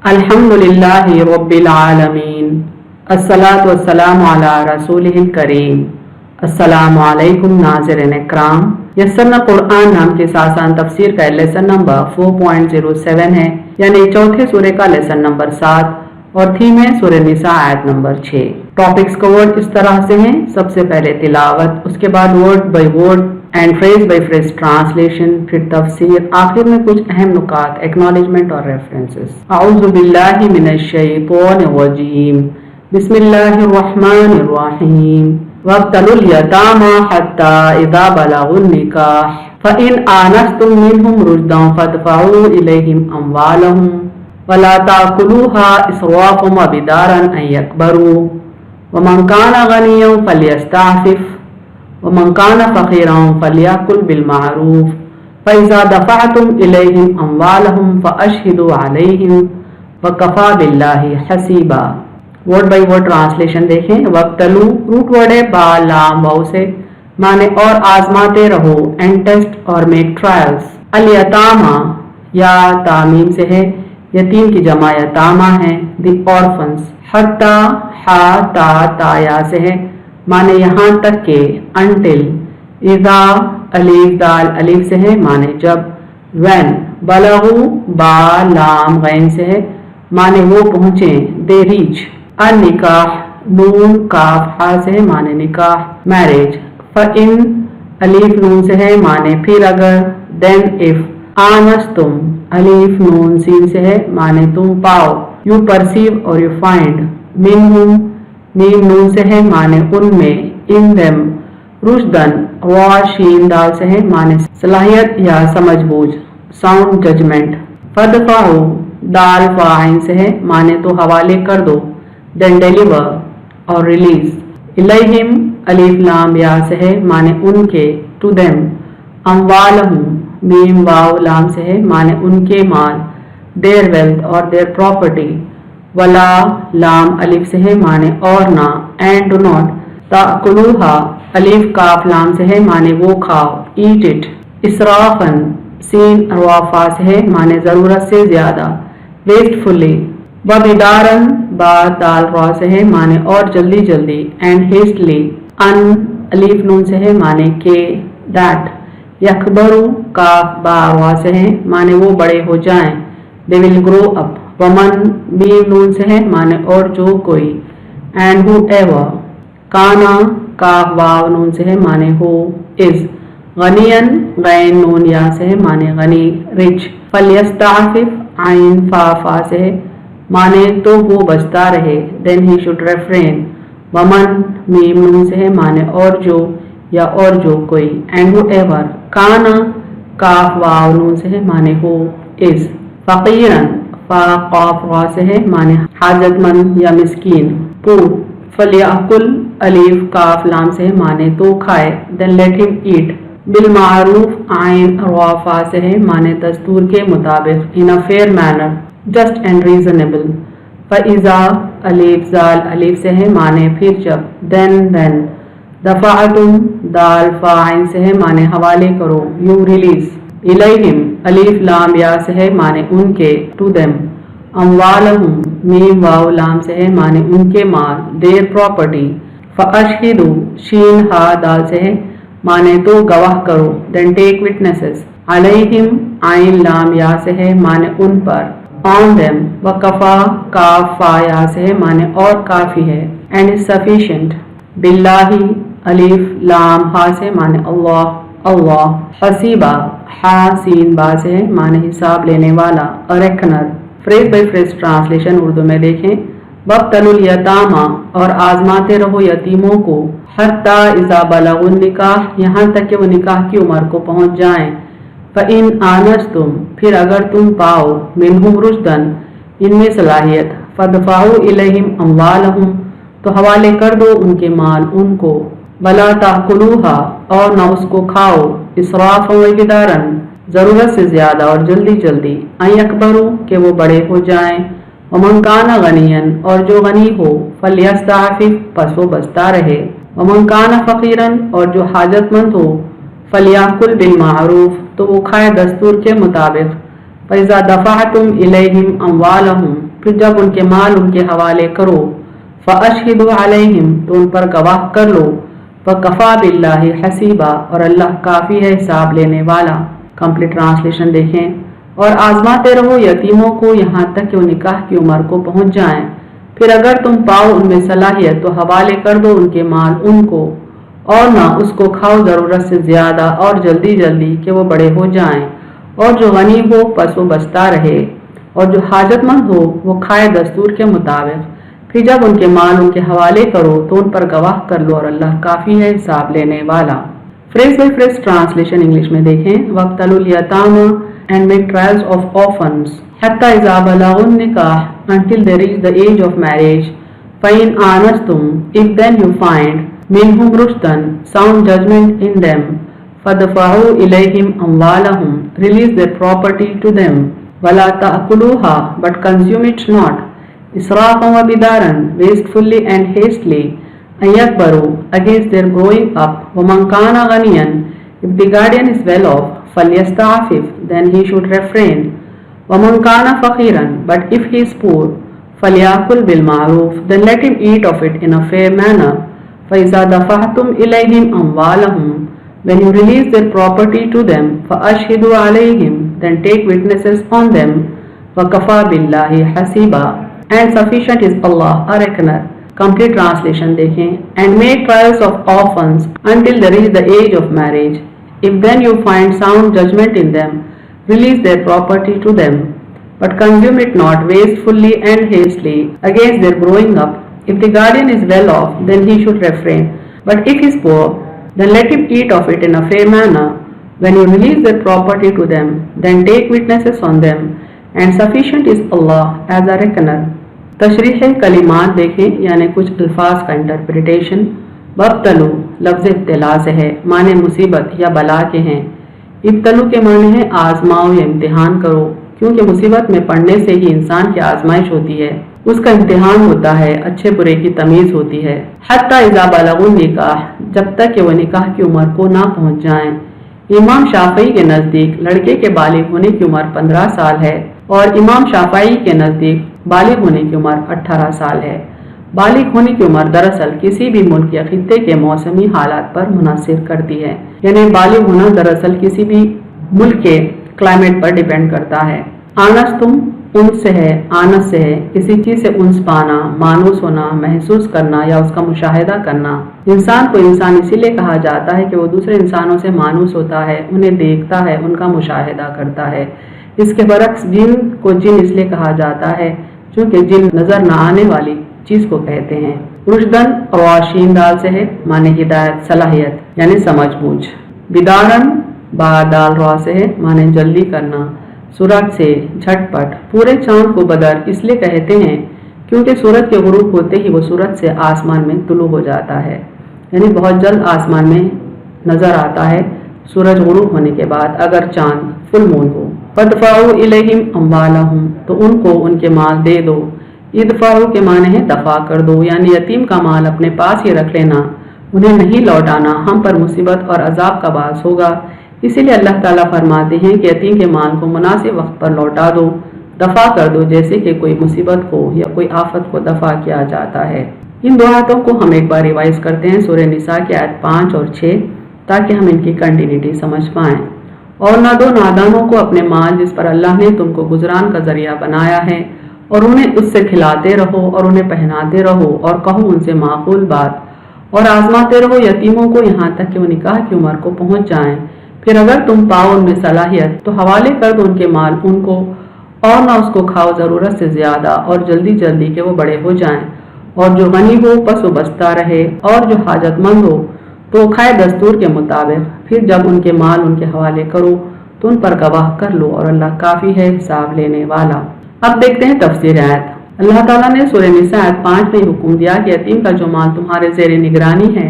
अल्हम्दुलिल्लाहि रब्बिल आलमीन अस्सलातु वस्सलामु अला रसूलिहिल करीम। अस्सलामु अलैकुम नाज़रीन इकराम। यस्सरना कुरान नाम के आसान तफसीर का लेसन नंबर 4.07 है, यानी चौथे सूरे का लेसन नंबर 7 और थीम है सूरह निसा आयत नंबर 6। टॉपिक्स कवर्ड इस तरह से हैं: सबसे पहले तिलावत, उसके बाद word by word and phrase by phrase translation, फिर तफसीर, आखिर में कुछ अहम नुकात, एक्नॉलेजमेंट और रेफरेंसेस। औज़ु बिल्लाहि मिनश शैतानिर रजीम, बिस्मिल्लाहिर रहमानिर रहीम। वब्तलुल यतामा हत्ता इज़ा बलगुन निकाह फ़इन आनस्तुम मिनहुम रुश्दन फ़दफ़उ इलैहिम अम्वालहुम वला ताकुलूहा इसराफ़न व बिदारन अन यकबरू वमन काना गनिय्यन फ़ल्यस्तअफ़िफ़ वमन काना फ़क़ीरन फ़ल्यकुल बिलमारूफ़ फ़इज़ा दफ़अतुम इलैहिम अम्वालहुम फ़अशहिदू अलैहिम वकफ़ा बिल्लाहि हसीबा। वर्ड बाई वर्ड ट्रांसलेशन देखें। वक्तलू रूट वर्ड है बा लाम वाव से, माने और आजमाते रहो, एंड टेस्ट और मेक ट्रायल्स। अल यतामा या तामीम से है, यतीम की जमा यतामा है। The orphans. हत्ता हा ता ताया से है, माने यहाँ तक के, अंटिल। इज़ा अलीफ दाल अलीफ से है, माने जब। व्हेन बलगू बा लाम गैन से है, माने वो पहुँचे, दे रीच। अन निकाह नून काफ हा से है, माने निकाह, मैरिज। फ़इन अलीफ नून से है, माने फिर अगर। Then if. आनस्तुम अलीफ नून सीन से है, माने तुम पाओ, यू परसीव और यू फाइंड। मिनहुम मीम नून से है, माने उनमें, इन देम। रुश्दन वा शीन दाल से है, माने सलाहियत या समझबूझ, साउंड जजमेंट। फदफाउ दाल फाइन से है, माने तो हवाले कर दो, देन डिलीवर और रिलीज। इलैहिम अलीफ लाम या से है, माने उनके, टू देम। अम्वालहुम मीम वाव लाम से है, माने उनके माल, देयर वेल्थ और देयर प्रॉपर्टी। वला लाम अलीफ से है, माने और ना, एंड डू नॉट। ताकुलूहा अलीफ काफ लाम से है, माने वो खाओ, ईट इट। इसराफन सीन रवाफा से है, माने जरूरत से ज्यादा, वेस्टफुली। वबिदारन बा दाल रा से है, माने और जल्दी जल्दी, एंड हेस्टली। अन अलीफ नून से है, माने के, दैट। यकबरू काफ बा रा से है, माने वो बड़े हो जाएं, दे विल ग्रो अप। वमन मीम नून से है, माने और जो कोई, एंड हु एवर। काना काफ वाव नून से है, माने हो, इज। गनियन गैन नून या से है, माने गनी, रिच। फल्यस्ताफिफ आइन फा फा से है, माने तो वो बचता रहे, देन ही शुड रेफ्रेन। वमन मीम नून से है, माने और जो या और जो कोई, एंड हु एवर। काना काफ वाव नून से है, माने हो, इज। फ़क़ीरन फा क़ाफ रा से है, माने हाजतमंद या मिस्कीन, पूर। फ़ल्यकुल अलीफ काफ लाम से है, माने तो खाए, देन लेट हिम ईट। बिलमारूफ आइन रा फा से है, माने दस्तूर के मुताबिक, in a fair manner, just and reasonable. फ़इज़ा अलीफ जाल अलीफ से है, माने फिर जब, देन। दफ़अतुम दाल फ़ाइन से है, माने हवाले करो, यू रिलीज। इलैहिम अलीफ लाम या से है, माने उनके, टू देम। अम्वालहुम मीम वाव लाम से है, माने उनके माल, देयर प्रॉपर्टी। फ़अशहिदू शीन हा दाल से है, माने तो गवाह करो, देन टेक विटनेसेस। अलैहिम आइन लाम या से है, माने उन पर, ऑन देम। वकफ़ा काफ फा या से है, माने और काफी है, एंड इज सफिशिएंट। बिल्लाही अलीफ लाम हा से, माने अल्लाह अल्लाह। हसीबा हा सीन बा से है, माने हिसाब लेने वाला, a reckoner. Phrase by phrase translation Urdu में देखें। वब्तलुल यतामा और आजमाते रहो यतीमों को, हत्ता इज़ा बलगुन निकाह यहाँ तक कि वो निकाह की उम्र को पहुँच जाएं। फ़इन आनस्तुम फिर अगर तुम पाओ, मिनहुम रुश्दन इनमें सलाहियत, फ़दफ़उ इलैहिम अम्वालहुम तो हवाले कर दो उनके माल उनको। वला ताकुलूहा और न उसको खाओ, इसराफ़न व बिदारन जरूरत से ज्यादा और जल्दी जल्दी, अन यकबरू के वो बड़े हो जाएं। वमन काना गनियन और जो गनी हो, फ़ल्यस्ताफिफ पस वो बचता रहे। वमन काना फ़क़ीरन और जो हाजतमंद हो, फ़ल्यकुल बिलमारूफ तो वो खाए दस्तूर के मुताबिक। फ़इज़ा दफ़अतुम इलैहिम अम्वालहुम फिर जब उनके माल उनके हवाले करो फ़अशहिदू अलैहिम तो उन पर गवाह कर लो, वकफ़ा बिल्लाहि हसीबा और अल्लाह काफ़ी है हिसाब लेने वाला। कंप्लीट ट्रांसलेशन देखें। और आजमाते रहो यतीमों को यहाँ तक कि वो निकाह की उम्र को पहुँच जाएं, फिर अगर तुम पाओ उनमें सलाहियत तो हवाले कर दो उनके माल उनको, और ना उसको खाओ ज़रूरत से ज़्यादा और जल्दी जल्दी कि वो बड़े हो जाएं। और जो गनी हो बस वो बचता रहे, और जो हाजतमंद हो वो खाए दस्तूर के मुताबिक। फिर जब उनके माल उनके हवाले करो तो उन पर गवाह कर लो और अल्लाह काफ़ी है हिसाब लेने वाला। Phrase by phrase translation English में देखें। वक्तलुल यतामा and make trials of orphans हत्ता इज़ा बलगुन निकाह until they reach the age of marriage. فإن آنستم if then you find منهم رشدا sound judgment in them فدفعوا إليهم أموالهم release their property to them ولا تأكلوها but consume it not إسرافا وبدارا wastefully and hastily أن يكبروا against their growing up ومن كان غنيا if the guardian is well off فليستعفف then he should refrain وَمَنْ كَانَ فَقِيرًا but if he is poor فَلْيَأْكُلْ بِالْمَعْرُوفِ then let him eat of it in a fair manner فَإِذَا دَفَعْتُمْ إِلَيْهِمْ أَمْوَالَهُمْ when you release their property to them فَأَشْهِدُوا عَلَيْهِمْ then take witnesses on them وَكَفَى بِاللَّهِ حَسِيبًا and sufficient is Allah a reckoner. Complete translation देखें. And make trials of orphans until they reach the age of marriage. If then you find sound judgment in them, release their property to them, but consume it not wastefully and hastily against their growing up. If the guardian is well off, then he should refrain, but if he is poor, then let him eat of it in a fair manner. When you release their property to them, then take witnesses on them, and sufficient is Allah as a reckoner. तशरीह कलिमात देखें, यानी कुछ अल्फाज का interpretation. वब्तलू लफ्ज़ इब्तिला से है, माने मुसीबत या बला के हैं। इब्तलू के माने हैं आजमाओ या इम्तिहान करो, क्योंकि मुसीबत में पड़ने से ही इंसान की आजमाइश होती है, उसका इम्तिहान होता है, अच्छे बुरे की तमीज़ होती है। हत्ता इज़ा बलगुन निकाह जब तक कि वह निकाह की उम्र को ना पहुँच जाएं। इमाम शाफई के नज़दीक लड़के के बालिग होने की उम्र 15 साल है और इमाम शाफई के नज़दीक बालिग होने की उम्र 18 साल है। बालिग होने की उम्र दरअसल किसी भी मुल्क या खित्ते के मौसमी हालात पर मुनहसर करती है, यानी बालिग होना दरअसल किसी भी मुल्क के क्लाइमेट पर डिपेंड करता है। आनस तुम उन्स से है, आनस से है, किसी चीज़ से उन्स पाना, मानूस होना, महसूस करना या उसका मुशाहिदा करना। इंसान को इंसान इसीलिए कहा जाता है कि वो दूसरे इंसानों से मानूस होता है, उन्हें देखता है, उनका मुशाहिदा करता है। इसके बरक्स जिन को जिन इसलिए कहा जाता है क्योंकि जिन नज़र न आने वाली चीज़ को कहते हैं। रुशदन रवाशीन दाल से है, माने हिदायत, सलाहियत यानी समझ बूझ। बिदारन बादाल रवा से है, माने जल्दी करना, सूरज से झटपट। पूरे चांद को बदर इसलिए कहते हैं क्योंकि सूरज के गुरूब होते ही वो सूरज से आसमान में तुलू हो जाता है, यानी बहुत जल्द आसमान में नज़र आता है सूरज गुरूब होने के बाद अगर चांद फुल मून हो। फदफाउ इलैहिम अम्वालहुम तो उनको उनके माल दे दो। इदफाउ के माने हैं दफा कर दो, यानी यतीम का माल अपने पास ही रख लेना, उन्हें नहीं लौटाना हम पर मुसीबत और अजाब का बास होगा। इसीलिए अल्लाह ताला फरमाते हैं कि यतीम के माल को मुनासिब वक्त पर लौटा दो, दफा कर दो, जैसे कि कोई मुसीबत को या कोई आफत को दफा किया जाता है। इन दो आयतों को हम एक बार रिवाइज करते हैं, सूरह निसा की आयत 5 और 6, ताकि हम इनकी कंटिन्यूटी समझ पाएं। और ना दो नादानों को अपने माल जिस पर अल्लाह ने तुमको गुजरान का जरिया बनाया है, और उन्हें उससे खिलाते रहो और उन्हें पहनाते रहो और कहो उनसे माकूल बात, और आजमाते रहो यतीमों को यहाँ तक कि वो निकाह की उम्र को पहुँच जाएं। फिर अगर तुम पाओ उनमें सलाहियत तो हवाले कर दो उनके माल उनको, और ना उसको खाओ ज़रूरत से ज़्यादा और जल्दी जल्दी के वो बड़े हो जाएं। और जो गनी हो बस वो बचता रहे, और जो हाजतमंद हो तो खाए दस्तूर के मुताबिक। फिर जब उनके माल उनके हवाले करो तो उन पर गवाह कर लो, और अल्लाह काफ़ी है हिसाब लेने वाला। अब देखते हैं तफसीर आयत। अल्लाह ताला ने सूरह निसा आयत 5 में हुक्म दिया कि यतीम का जो माल तुम्हारे ज़ेर निगरानी है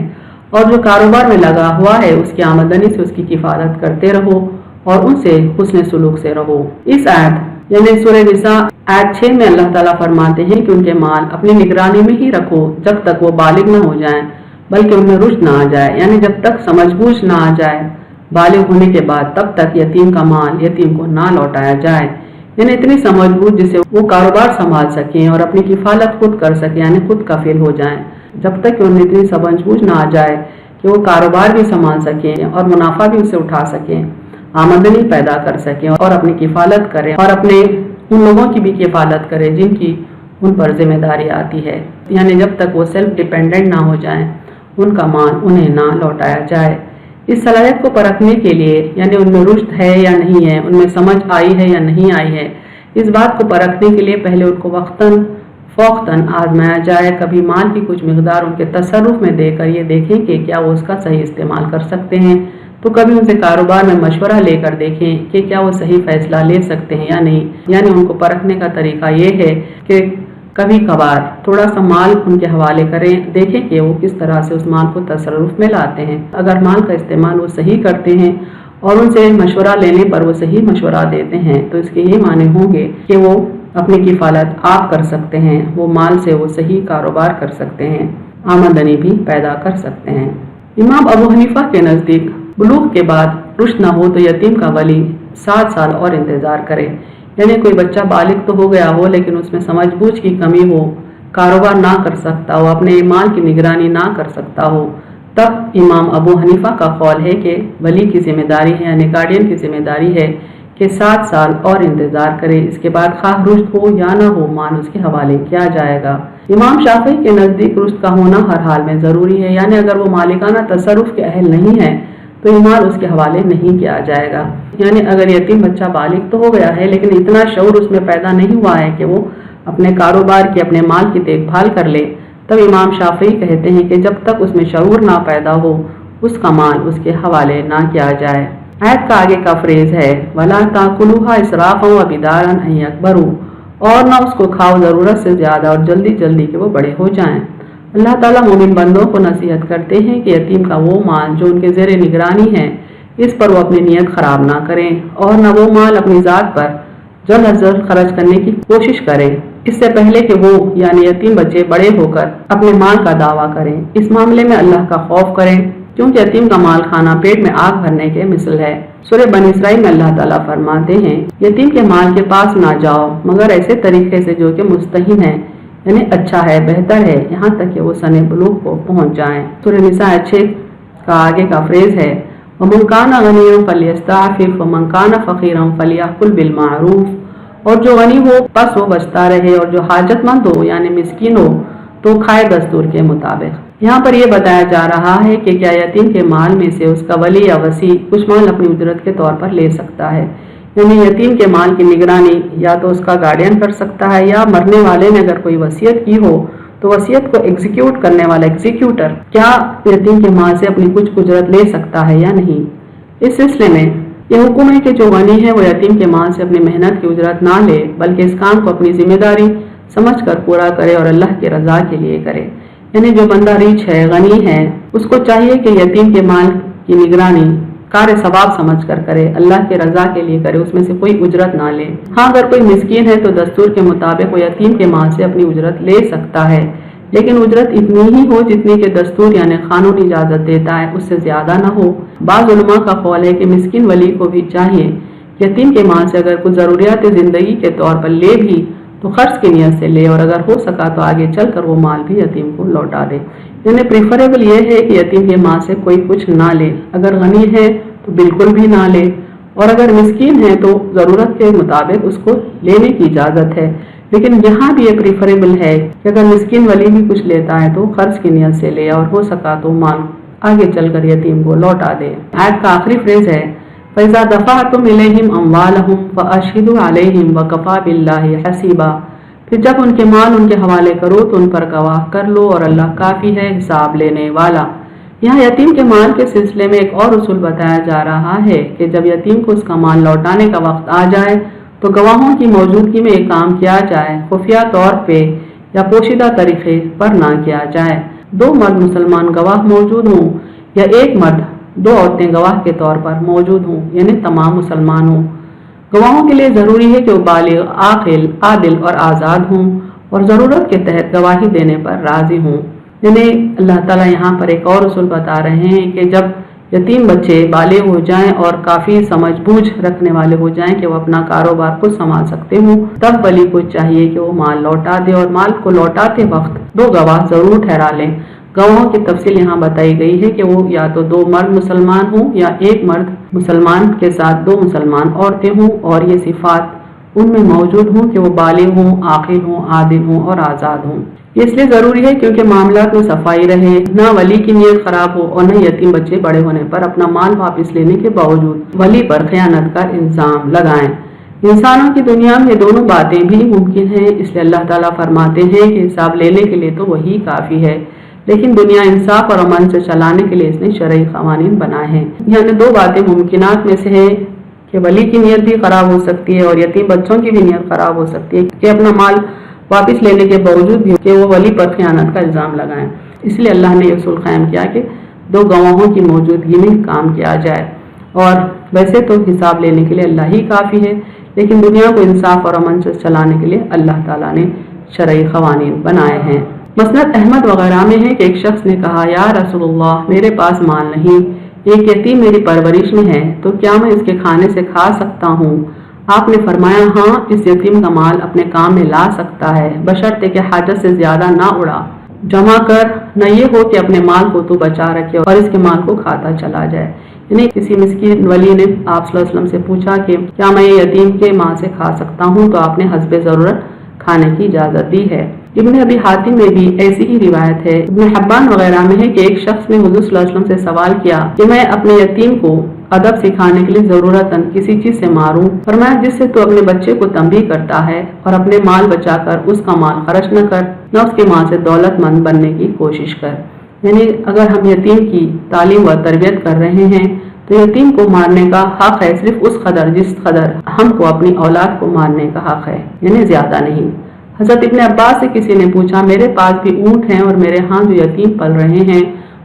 और जो कारोबार में लगा हुआ है उसकी आमदनी से उसकी किफायत करते रहो और उनसे हुस्न सुलूक से रहो। इस आयत यानी सूरह निसा आयत 6 में अल्लाह ताला फरमाते हैं कि उनके माल अपनी निगरानी में ही रखो जब तक वो बालिग न हो जाएं, बल्कि उनमें रुश्द ना आ जाए, यानी जब तक समझ बूझ ना आ जाए। बालिग होने के बाद तब तक यतीम का माल यतीम को ना लौटाया जाए। यानी इतनी समझ बूझ जिससे वो कारोबार संभाल सकें और अपनी किफालत खुद कर सकें, यानी खुद कफील हो जाएं। जब तक कि उन्हें इतनी समझ बूझ ना आ जाए कि वो कारोबार भी संभाल सकें और मुनाफा भी उससे उठा सकें, आमदनी पैदा कर सकें और अपनी किफालत करें और अपने उन लोगों की भी किफालत करें जिनकी उन पर जिम्मेदारी आती है, यानी जब तक वो सेल्फ डिपेंडेंट ना हो जाएं, उनका माल उन्हें ना लौटाया जाए। इस सलाहियत को परखने के लिए, यानी उनमें रुश्द है या नहीं है, उनमें समझ आई है या नहीं आई है, इस बात को परखने के लिए पहले उनको वक्तन फ़ौक़तन आजमाया जाए। कभी माल की कुछ मिकदार उनके तसर्रुफ में देकर ये देखें कि क्या वो उसका सही इस्तेमाल कर सकते हैं, तो कभी उनसे कारोबार में मशवरा लेकर देखें कि क्या वो सही फैसला ले सकते हैं या नहीं। यानी उनको परखने का तरीका ये है कि कभी कभार थोड़ा सा माल उनके हवाले करें, देखें कि वो किस तरह से उस माल को तसर्रुफ में लाते हैं। अगर माल का इस्तेमाल वो सही करते हैं और उनसे मशवरा लेने पर वो सही मशवरा देते हैं, तो इसके ये माने होंगे कि वो अपनी किफालत आप कर सकते हैं, वो माल से वो सही कारोबार कर सकते हैं, आमदनी भी पैदा कर सकते हैं। इमाम अबू हनीफा के नज़दीक बुलूग के बाद रुश्द न हो तो यतीम का वली 7 साल और इंतज़ार करे। यानी कोई बच्चा बालिग तो हो गया हो लेकिन उसमें समझ बूझ की कमी हो, कारोबार ना कर सकता हो, अपने माल की निगरानी ना कर सकता हो, तब इमाम अबू हनीफा का कौल है कि वली की जिम्मेदारी है, यानी गार्डियन की जिम्मेदारी है कि 7 साल और इंतज़ार करे। इसके बाद खा रुश्द हो या ना हो, माल उसके हवाले किया जाएगा। इमाम शाफी के नज़दीक रुश्द का होना हर हाल में ज़रूरी है, यानी अगर वो मालिकाना तसर्रुफ के अहल नहीं है तो ये माल उसके हवाले नहीं किया जाएगा। यानी अगर यतीम बच्चा बालिग तो हो गया है लेकिन इतना शऊर उसमें पैदा नहीं हुआ है कि वो अपने कारोबार की, अपने माल की देखभाल कर ले, तब इमाम शाफी कहते हैं कि जब तक उसमें शऊर ना पैदा हो उसका माल उसके हवाले ना किया जाए। आयत का आगे का फ्रेज है वला ताकुलूहा इसराफा व बिदारन अन यकबरू, और ना उसको खाओ ज़रूरत से ज़्यादा और जल्दी जल्दी कि वो बड़े हो जाएं। अल्लाह ताला मोमिन बंदों को नसीहत करते हैं कि यतीम का वो माल जो उनके ज़ेरे निगरानी है इस पर वो अपनी नीयत ख़राब ना करें और न वो माल अपनी ज़ात पर जल्द अज जल्द खर्च करने की कोशिश करें, इससे पहले कि वो यानी यतीम बच्चे बड़े होकर अपने माल का दावा करें। इस मामले में अल्लाह का खौफ करें क्योंकि यतीम का माल खाना पेट में आग भरने के मिसल है। सूरह बनी इसराइल में अल्लाह ताला फरमाते हैं यतीम के माल के पास ना जाओ मगर ऐसे तरीके से जो कि मुस्तहीन है, यानी अच्छा है, बेहतर है, यहाँ तक कि वो सने बुलूग को पहुँच जाएं। सूरह निसा 6 का आगे का फ्रेज है वमन काना गनिय्यन फलियस्ताफिफ वमन काना फकीरन फलियकुल बिल मारूफ, और जो गनी हो बस वो बचता रहे और जो हाजतमंद हो यानी मिस्कीन हो तो खाए दस्तूर के मुताबिक। यहाँ पर यह बताया जा रहा है कि क्या यतीम के माल में से उसका वली या वसी कुछ माल अपनी उजरत के तौर पर ले सकता है, यानी यतीम के माल की निगरानी या तो उसका गार्डियन कर सकता है या मरने वाले ने अगर कोई वसीयत की हो तो वसीयत को एग्जीक्यूट करने वाला एग्जीक्यूटर क्या यतीम के माल से अपनी कुछ उजरत ले सकता है या नहीं। इस सिलसिले में यह हुक्म है कि जो गनी है वो यतीम के माल से अपनी मेहनत की उजरत ना ले बल्कि इस काम को अपनी जिम्मेदारी समझकर पूरा करे और अल्लाह की रजा के लिए करे। यानी जो बंदा रिच है, गनी है, उसको चाहिए कि यतीम के माल की निगरानी कार्य सवाब समझ कर करे, अल्लाह की रजा के लिए करे, उसमें से कोई उजरत ना ले। हाँ, अगर कोई मिस्कीन है तो दस्तूर के मुताबिक वो यतीम के माल से अपनी उजरत ले सकता है, लेकिन उजरत इतनी ही हो जितनी के दस्तूर यानी कानून इजाजत देता है, उससे ज्यादा ना हो। बाज़ उलमा का ख्याल है कि मिस्कीन वली को भी चाहिए यतीम के माल से अगर कुछ ज़रूरियात ज़िंदगी के तौर पर ले भी तो खर्च की नीयत से ले और अगर हो सका तो आगे चलकर वो माल भी यतीम को लौटा दे। यानी प्रेफरेबल ये है कि यतीम के माल से कोई कुछ ना ले, अगर गनी है तो बिल्कुल भी ना ले और अगर मिस्कीन है तो ज़रूरत के मुताबिक उसको लेने की इजाज़त है। लेकिन यहाँ भी ये प्रेफरेबल है कि अगर मिस्कीन वली भी कुछ लेता है तो खर्च की नीयत से ले और हो सका तो माल आगे चलकर यतीम को लौटा दे। आयत का आखिरी फ्रेज है फ़इज़ा दफ़अतुम इलैहिम अम्वालहुम फ़अशहिदू अलैहिम वकफ़ा बिल्लाहि हसीबा, फिर जब उनके माल उनके हवाले करो तो उन पर गवाह कर लो और अल्लाह काफ़ी है हिसाब लेने वाला। यहाँ यतीम के माल के सिलसिले में एक और उसूल बताया जा रहा है कि जब यतीम को उसका माल लौटाने का वक्त आ जाए तो गवाहों की मौजूदगी में एक काम किया जाए, खुफिया तौर पे या पोशीदा तरीके पर ना किया जाए। 2 मर्द मुसलमान गवाह मौजूद हों या एक मर्द 2 औरतें गवाह के तौर पर मौजूद हों, यानी तमाम मुसलमान हों। गवाहों के लिए ज़रूरी है कि वो बालिग, आकिल, आदिल और आज़ाद हों और ज़रूरत के तहत गवाही देने पर राज़ी हों। यानी अल्लाह ताला यहाँ पर एक और उसूल बता रहे हैं कि जब यतीम बच्चे बालिग हो जाएं और काफ़ी समझ बूझ रखने वाले हो जाएं कि वो अपना कारोबार खुद संभाल सकते हों, तब वली को चाहिए कि वो माल लौटा दे और माल को लौटाते वक्त 2 गवाह ज़रूर ठहरा लें। गवाहों की तफसील यहाँ बताई गई है कि वो या तो 2 मर्द मुसलमान हों या एक मर्द मुसलमान के साथ 2 मुसलमान औरतें हों और ये सिफात उनमें मौजूद हों कि वो बालिग हों, आकिल हों, आदिल हों और आज़ाद हों। ये इसलिए ज़रूरी है क्योंकि मामलात में सफाई रहे, ना वली की नीयत खराब हो और न यतीम बच्चे बड़े होने पर अपना माल वापस लेने के बावजूद वली पर खयानत का इल्ज़ाम लगाएं। इंसानों की दुनिया में ये दोनों बातें भी मुमकिन हैं, इसलिए अल्लाह ताला फरमाते हैं कि हिसाब लेने के लिए तो वही काफ़ी है, लेकिन दुनिया इंसाफ और अमन से चलाने के लिए इसने शरई क़वानीन बनाए हैं। यानी 2 बातें मुमकिनात में से है कि वली की नीयत भी खराब हो सकती है और यतीम बच्चों की भी नीयत खराब हो सकती है कि अपना माल वापस लेने के बावजूद भी कि वो वली पर खयानत का इल्ज़ाम लगाएं। इसलिए अल्लाह ने उसूल कायम किया कि 2 गवाहों की मौजूदगी में काम किया जाए। और वैसे तो हिसाब लेने के लिए अल्लाह ही काफ़ी है, लेकिन दुनिया को इंसाफ और अमन से चलाने के लिए अल्लाह ताला ने शरई क़वानीन बनाए हैं। मसनद अहमद वगैरह में है कि एक शख्स ने कहा, या रसूलुल्लाह, मेरे पास माल नहीं, एक यतीम मेरी परवरिश में है, तो क्या मैं इसके खाने से खा सकता हूँ? आपने फरमाया, हाँ, इस यतीम का माल अपने काम में ला सकता है, बशर्ते कि हाजत से ज्यादा ना उड़ा जमा कर, न ये हो कि अपने माल को तू बचा रखे और इसके माल को खाता चला जाए। यानी किसी मिस्कीन वली ने आप सल्लल्लाहु अलैहि वसल्लम से पूछा कि क्या मैं ये यतीम के माल से खा सकता हूँ, तो आपने हस्बे ज़रूरत खाने की इजाज़त दी है। इब्न अबी हातिम में भी ऐसी ही रिवायत है। इब्न हब्बान वगैरह में है कि एक शख्स ने हुज़ूर सल्लल्लाहु अलैहि वसल्लम से सवाल किया कि मैं अपने यतीम को अदब सिखाने के लिए ज़रूरतन किसी चीज़ से मारूं। फरमाया, जिससे तू अपने बच्चे को तंबीह करता है और अपने माल बचाकर उसका माल खर्च न कर, न उसके माल से दौलतमंद बनने की कोशिश कर। यानी अगर हम यतीम की तालीम व तरबियत कर रहे हैं तो यतीम को मारने का हक है सिर्फ उस कदर जिस कदर हमको अपनी औलाद को मारने का हक है, यानी ज्यादा नहीं। हज़रत इब्न अब्बास से किसी ने पूछा, मेरे पास भी ऊँट हैं और मेरे यहाँ जो यतीम पल रहे हैं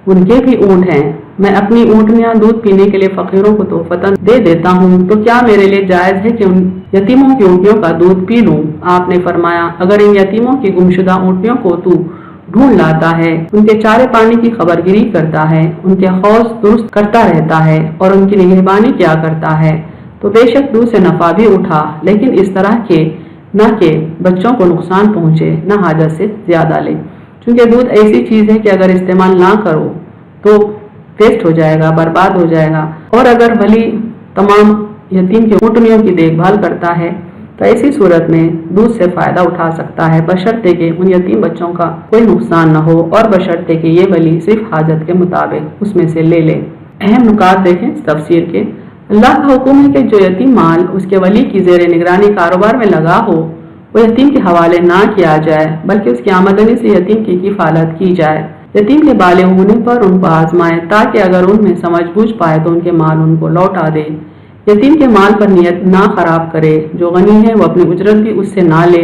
उनके भी ऊँट हैं, मैं अपनी ऊँटनियाँ दूध पीने के लिए फकीरों को तोहफतन दे देता हूँ, तो क्या मेरे लिए जायज़ है कि उन यतीमों की ऊँटनियों का दूध पी लूँ? आपने फरमाया, अगर इन यतीमों की गुमशुदा ऊँटनियों को तू ढूंढ लाता है, उनके चारे पानी की खबरगिरी करता है, उनके हौज दुरुस्त करता रहता है और उनकी निगहबानी क्या करता है, तो बेशक दूध से नफा भी उठा, लेकिन इस तरह के न कि बच्चों को नुकसान पहुंचे, न हाजत से ज्यादा ले। क्योंकि दूध ऐसी चीज़ है कि अगर इस्तेमाल ना करो तो वेस्ट हो जाएगा, बर्बाद हो जाएगा। और अगर वली तमाम यतीम की ऊँटनियों की देखभाल करता है तो ऐसी सूरत में दूध से फ़ायदा उठा सकता है, बशर्ते कि उन यतीम बच्चों का कोई नुकसान न हो और बशर्ते कि ये वली सिर्फ हाजत के मुताबिक उसमें से ले ले। अहम नुकात देखें इस तफसीर के। अल्लाह का हुक्म है कि जो यतीम माल उसके वली की ज़ेर निगरानी कारोबार में लगा हो वो यतीम के हवाले ना किया जाए, बल्कि उसकी आमदनी से यतीम की किफ़ालत की जाए। यतीम के बालिग होने पर उनको आजमाए, ताकि अगर उनमें समझ बूझ पाए तो उनके माल उनको लौटा दे। यतीम के माल पर नियत ना खराब करे, जो गनी है वो अपनी उजरत भी उससे ना ले,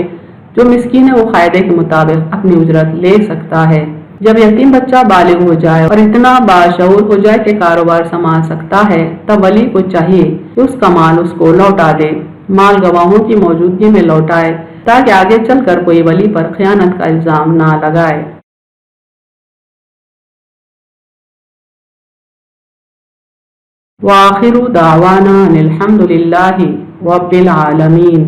जो मिस्कीन है वो कायदे के मुताबिक अपनी उजरत ले सकता है। जब यतीम बच्चा बालिग हो जाए और इतना बाशऊर हो जाए कि कारोबार संभाल सकता है, तब वली को चाहिए कि उसका माल उसको लौटा दे, माल गवाहों की मौजूदगी में लौटाए, ताकि आगे चलकर कोई वली पर खयानत का इल्ज़ाम ना लगाए। व आखिरु दावाना अनिल हम्दुलिल्लाहि रब्बिल आलमीन।